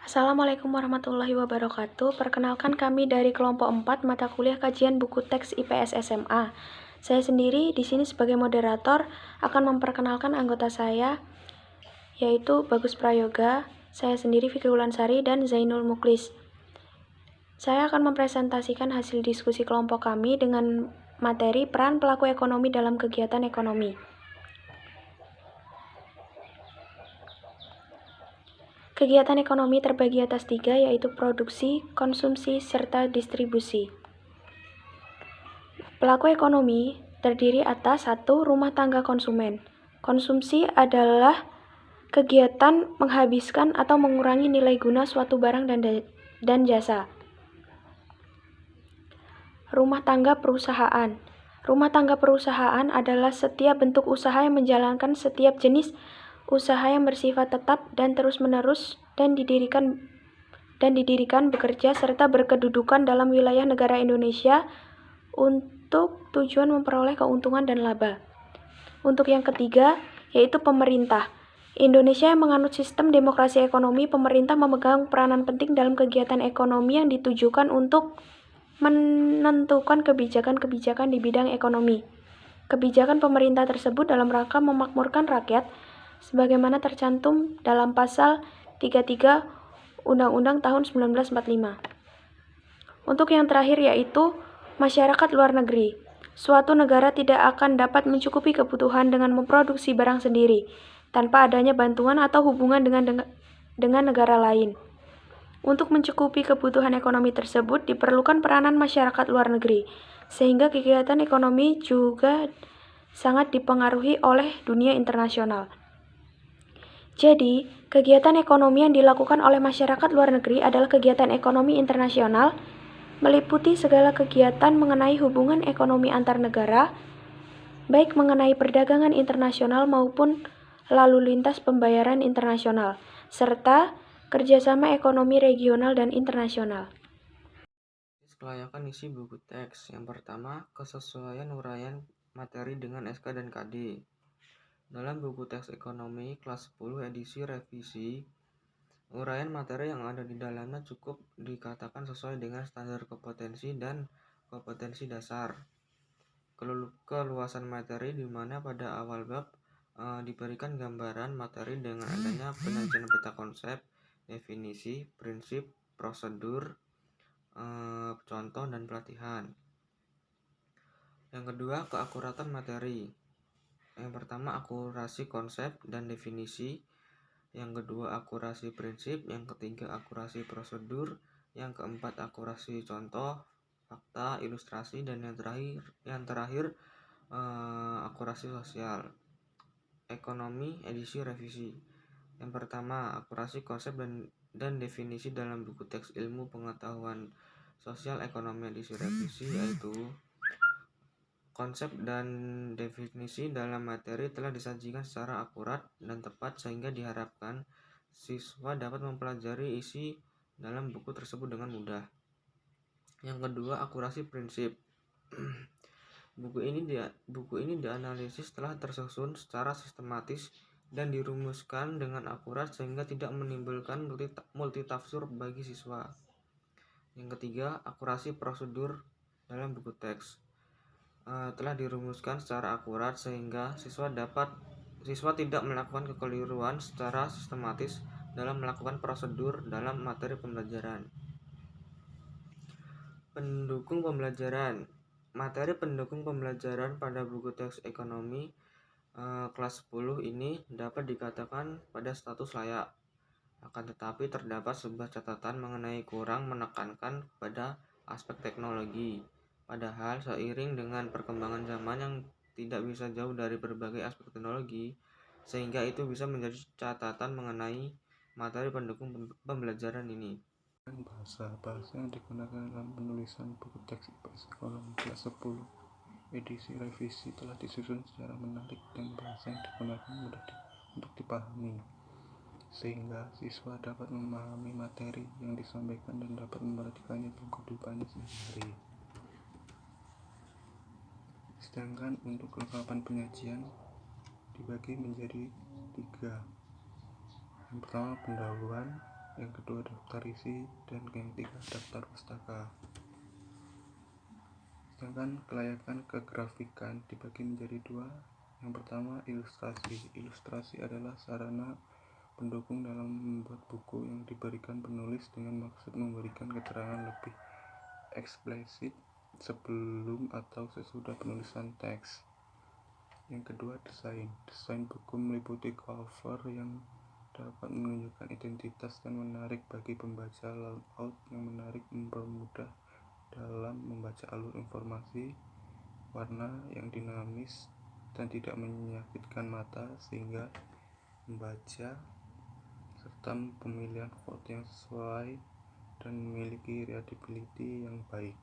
Assalamualaikum warahmatullahi wabarakatuh. Perkenalkan kami dari kelompok 4 mata kuliah kajian buku teks IPS SMA. Saya sendiri di sini sebagai moderator akan memperkenalkan anggota saya, yaitu Bagus Prayoga, saya sendiri Fikri Ulansari, dan Zainul Muklis. Saya akan mempresentasikan hasil diskusi kelompok kami dengan materi peran pelaku ekonomi dalam kegiatan ekonomi. Kegiatan ekonomi terbagi atas 3, yaitu produksi, konsumsi, serta distribusi. Pelaku ekonomi terdiri atas 1. Rumah tangga konsumen. Konsumsi adalah kegiatan menghabiskan atau mengurangi nilai guna suatu barang dan jasa. Rumah tangga perusahaan. Rumah tangga perusahaan adalah setiap bentuk usaha yang menjalankan setiap jenis usaha yang bersifat tetap dan terus-menerus dan didirikan bekerja serta berkedudukan dalam wilayah negara Indonesia untuk tujuan memperoleh keuntungan dan laba. Untuk yang ketiga, yaitu pemerintah. Indonesia yang menganut sistem demokrasi ekonomi, pemerintah memegang peranan penting dalam kegiatan ekonomi yang ditujukan untuk menentukan kebijakan-kebijakan di bidang ekonomi. Kebijakan pemerintah tersebut dalam rangka memakmurkan rakyat, sebagaimana tercantum dalam pasal 33 Undang-Undang tahun 1945. Untuk yang terakhir yaitu masyarakat luar negeri. Suatu negara tidak akan dapat mencukupi kebutuhan dengan memproduksi barang sendiri, tanpa adanya bantuan atau hubungan dengan negara lain. Untuk mencukupi kebutuhan ekonomi tersebut diperlukan peranan masyarakat luar negeri, sehingga kegiatan ekonomi juga sangat dipengaruhi oleh dunia internasional. Jadi, kegiatan ekonomi yang dilakukan oleh masyarakat luar negeri adalah kegiatan ekonomi internasional, meliputi segala kegiatan mengenai hubungan ekonomi antar negara, baik mengenai perdagangan internasional maupun lalu lintas pembayaran internasional, serta kerjasama ekonomi regional dan internasional. Kelayakan isi buku teks. Yang pertama, kesesuaian uraian materi dengan SK dan KD. Dalam buku teks ekonomi kelas 10 edisi revisi, uraian materi yang ada di dalamnya cukup dikatakan sesuai dengan standar kompetensi dan kompetensi dasar. Keluasan materi di mana pada awal bab diberikan gambaran materi dengan adanya penyajian peta konsep, definisi, prinsip, prosedur, contoh dan pelatihan. Yang kedua, keakuratan materi. Yang pertama, akurasi konsep dan definisi. Yang kedua, akurasi prinsip. Yang ketiga, akurasi prosedur. Yang keempat, akurasi contoh, fakta, ilustrasi. Dan yang terakhir akurasi sosial. Ekonomi edisi revisi. Yang pertama, akurasi konsep dan definisi dalam buku teks ilmu pengetahuan sosial ekonomi edisi revisi, yaitu konsep dan definisi dalam materi telah disajikan secara akurat dan tepat sehingga diharapkan siswa dapat mempelajari isi dalam buku tersebut dengan mudah. Yang kedua, akurasi prinsip. Buku ini dianalisis telah tersusun secara sistematis dan dirumuskan dengan akurat sehingga tidak menimbulkan multitafsir bagi siswa. Yang ketiga, akurasi prosedur dalam buku teks telah dirumuskan secara akurat sehingga siswa tidak melakukan kekeliruan secara sistematis dalam melakukan prosedur dalam materi pembelajaran. Pendukung pembelajaran. Materi pendukung pembelajaran pada buku teks ekonomi kelas 10 ini dapat dikatakan pada status layak. Akan tetapi terdapat sebuah catatan mengenai kurang menekankan pada aspek teknologi. Padahal seiring dengan perkembangan zaman yang tidak bisa jauh dari berbagai aspek teknologi, sehingga itu bisa menjadi catatan mengenai materi pendukung pembelajaran ini. Bahasa yang digunakan dalam penulisan buku teks IPS Ekonomi kelas 10 edisi revisi telah disusun secara menarik dan bahasa yang digunakan mudah untuk dipahami, sehingga siswa dapat memahami materi yang disampaikan dan dapat memperhatikannya dalam kehidupannya sehari-hari. Sedangkan untuk kelengkapan penyajian dibagi menjadi 3. Yang pertama, pendahuluan, Yang kedua daftar isi, dan yang ketiga daftar pustaka. Sedangkan kelayakan kegrafikan dibagi menjadi dua. Yang pertama, ilustrasi. Ilustrasi adalah sarana pendukung dalam membuat buku yang diberikan penulis dengan maksud memberikan keterangan lebih eksplisit sebelum atau sesudah penulisan teks. Yang kedua, desain. Desain buku meliputi cover yang dapat menunjukkan identitas dan menarik bagi pembaca, layout yang menarik mempermudah dalam membaca alur informasi, warna yang dinamis dan tidak menyakitkan mata sehingga membaca, serta pemilihan font yang sesuai dan memiliki readability yang baik.